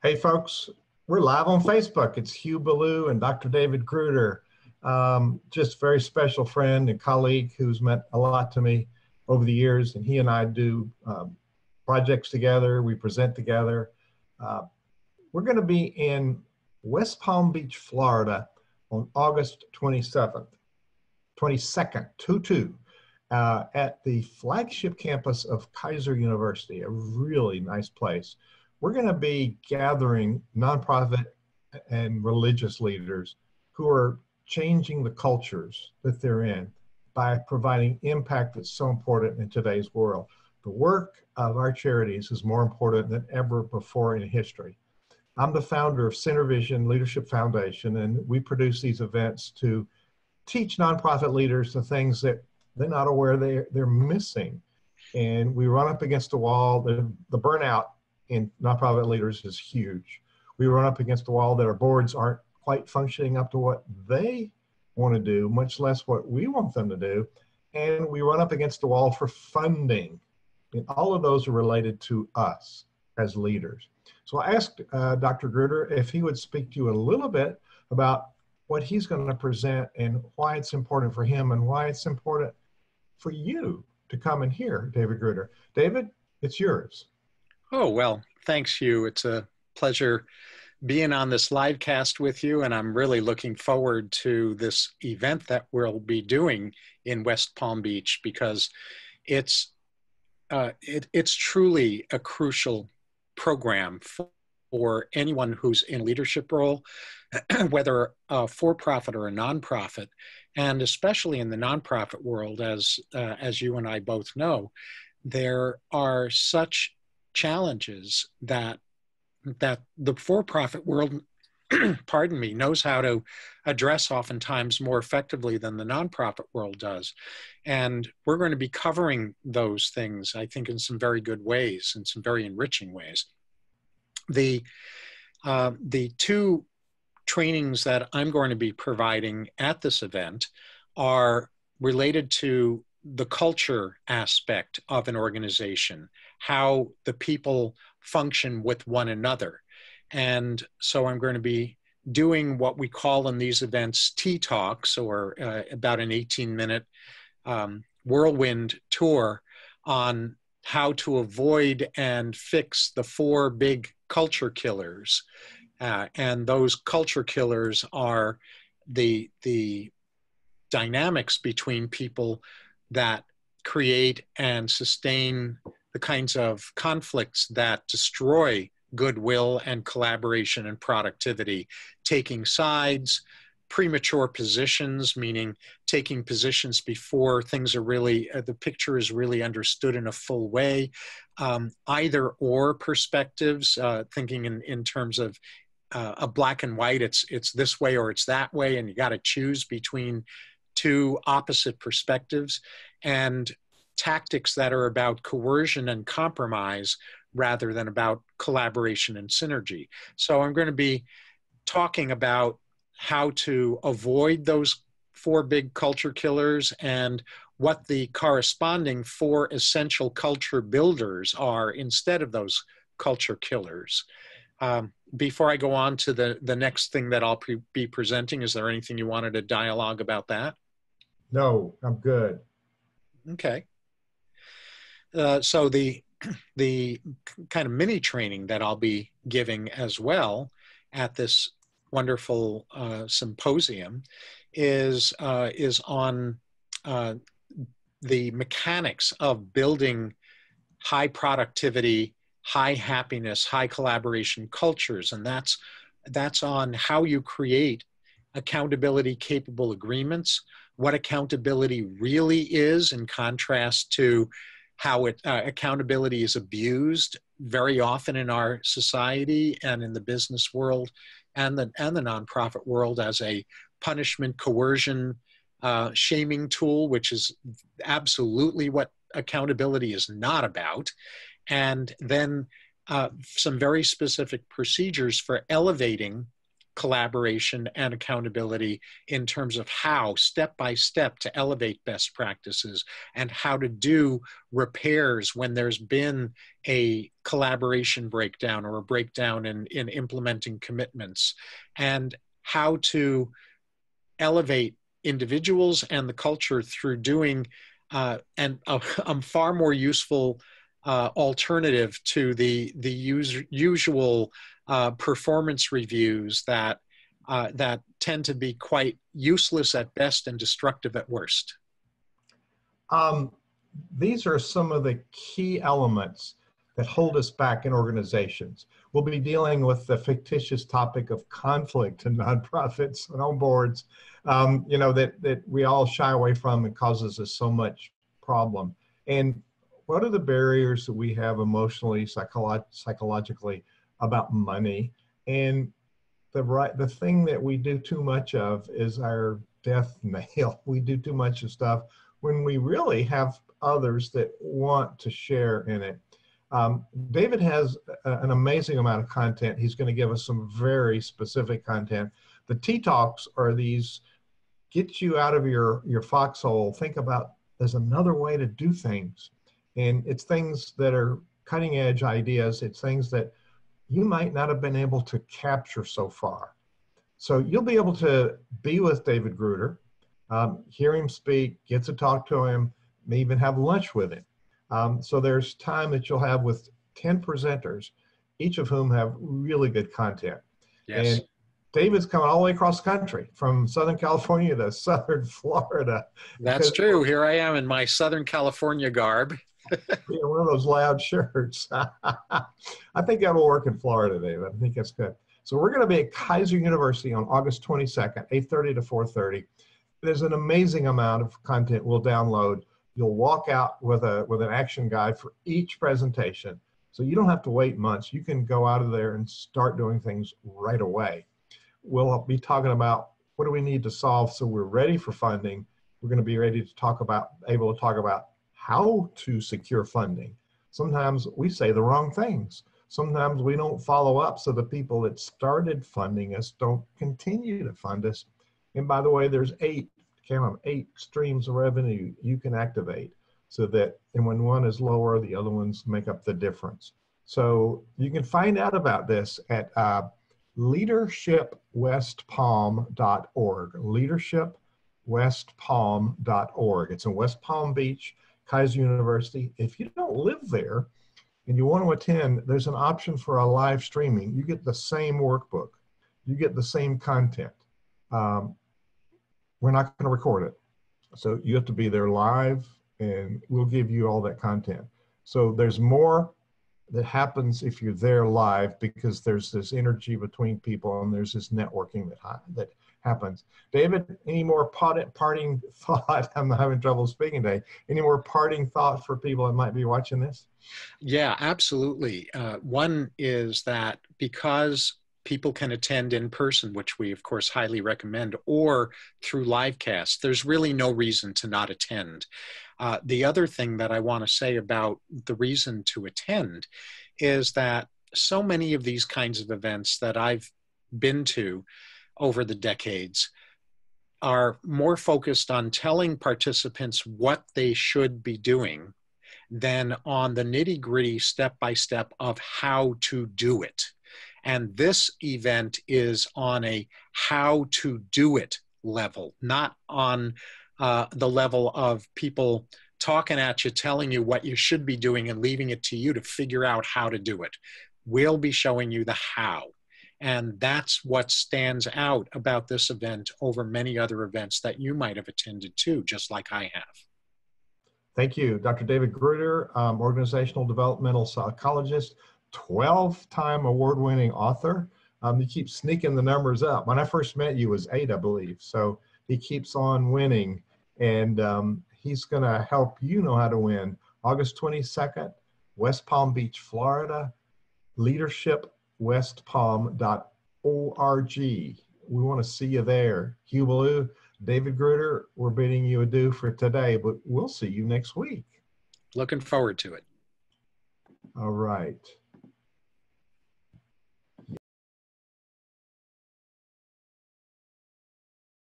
Hey folks, we're live on Facebook. It's Hugh Ballou and Dr. David Gruder. Just a very special friend and colleague who's meant a lot to me over the years. And he and I do projects together. We present together. We're going to be in West Palm Beach, Florida on August 22nd, 2-2, at the flagship campus of Kaiser University, a really nice place. We're going to be gathering nonprofit and religious leaders who are changing the cultures that they're in by providing impact that's so important in today's world. The work of our charities is more important than ever before in history. I'm the founder of Center Vision Leadership Foundation, and we produce these events to teach nonprofit leaders the things that they're not aware they're missing. And we run up against the wall. The burnout in nonprofit leaders is huge. We run up against the wall that our boards aren't quite functioning up to what they want to do, much less what we want them to do. And we run up against the wall for funding. And all of those are related to us as leaders. So I asked Dr. Gruder if he would speak to you a little bit about what he's going to present and why it's important for him and why it's important for you to come and hear David Gruder. David, it's yours. Oh, well, thanks, Hugh. It's a pleasure being on this live cast with you, and I'm really looking forward to this event that we'll be doing in West Palm Beach because it's truly a crucial program for anyone who's in leadership role, whether a for-profit or a nonprofit, and especially in the nonprofit world, as you and I both know, there are such challenges that the for-profit world, pardon me, knows how to address oftentimes more effectively than the nonprofit world does. And we're going to be covering those things, I think, in some very good ways, in some very enriching ways. The two trainings that I'm going to be providing at this event are related to the culture aspect of an organization, how the people function with one another. And so I'm going to be doing what we call in these events tea talks, or about an 18-minute whirlwind tour on how to avoid and fix the 4 big culture killers. And those culture killers are the dynamics between people that create and sustain the kinds of conflicts that destroy goodwill and collaboration and productivity, taking sides, premature positions, meaning taking positions before things are really, the picture is really understood in a full way, either or perspectives, thinking in terms of a black and white, it's this way or it's that way, and you got to choose between 2 opposite perspectives, and tactics that are about coercion and compromise rather than about collaboration and synergy. So I'm going to be talking about how to avoid those 4 big culture killers and what the corresponding 4 essential culture builders are instead of those culture killers. Before I go on to the next thing that I'll be presenting, is there anything you wanted to dialogue about that? No, I'm good. Okay. So the kind of mini training that I'll be giving as well at this wonderful symposium is on the mechanics of building high productivity, high happiness, high collaboration cultures, and that's on how you create accountability capable agreements, what accountability really is in contrast to how accountability is abused very often in our society and in the business world and the nonprofit world as a punishment, coercion, shaming tool, which is absolutely what accountability is not about. And then some very specific procedures for elevating collaboration and accountability in terms of how, step by step, to elevate best practices and how to do repairs when there's been a collaboration breakdown or a breakdown in implementing commitments, and how to elevate individuals and the culture through doing a far more useful alternative to the usual performance reviews that tend to be quite useless at best and destructive at worst. These are some of the key elements that hold us back in organizations. We'll be dealing with the fictitious topic of conflict in nonprofits and on boards, that we all shy away from and causes us so much problem. And what are the barriers that we have emotionally, psychologically about money? And the thing that we do too much of is our death knell. We do too much of stuff when we really have others that want to share in it. David has an amazing amount of content. He's going to give us some very specific content. The Tea Talks are these, get you out of your foxhole, think about there's another way to do things. And it's things that are cutting edge ideas. It's things that you might not have been able to capture so far. So you'll be able to be with David Gruder, hear him speak, get to talk to him, may even have lunch with him. So there's time that you'll have with 10 presenters, each of whom have really good content. Yes. And David's coming all the way across the country, from Southern California to Southern Florida. That's true. Here I am in my Southern California garb. One of those loud shirts. I think that'll work in Florida, David. I think that's good. So we're going to be at Kaiser University on August 22nd, 8:30 to 4:30. There's an amazing amount of content we'll download. You'll walk out with an action guide for each presentation. So you don't have to wait months. You can go out of there and start doing things right away. We'll be talking about what do we need to solve so we're ready for funding. We're going to be able to talk about how to secure funding. Sometimes we say the wrong things. Sometimes we don't follow up, so the people that started funding us don't continue to fund us. And by the way, there's 8 streams of revenue you can activate, so that, and when one is lower, the other ones make up the difference. So you can find out about this at leadershipwestpalm.org, leadershipwestpalm.org. It's in West Palm Beach, Kaiser University. If you don't live there and you want to attend, there's an option for a live streaming. You get the same workbook. You get the same content. We're not going to record it. So you have to be there live, and we'll give you all that content. So there's more that happens if you're there live, because there's this energy between people and there's this networking that happens. David, any more parting thought? I'm having trouble speaking today. Any more parting thought for people that might be watching this? Yeah, absolutely. One is that because people can attend in person, which we of course highly recommend, or through livecast, there's really no reason to not attend. The other thing that I want to say about the reason to attend is that so many of these kinds of events that I've been to over the decades are more focused on telling participants what they should be doing than on the nitty-gritty step-by-step of how to do it. And this event is on a how to do it level, not on the level of people talking at you, telling you what you should be doing and leaving it to you to figure out how to do it. We'll be showing you the how. And that's what stands out about this event over many other events that you might have attended too, just like I have. Thank you. Dr. David Gruder, organizational developmental psychologist, 12-time award-winning author. He keeps sneaking the numbers up. When I first met you, it was 8, I believe. So he keeps on winning, and he's going to help you know how to win. August 22nd, West Palm Beach, Florida, leadershipwestpalm.org. We want to see you there. Hugh Ballou, David Gruder, we're bidding you adieu for today, but we'll see you next week. Looking forward to it. All right.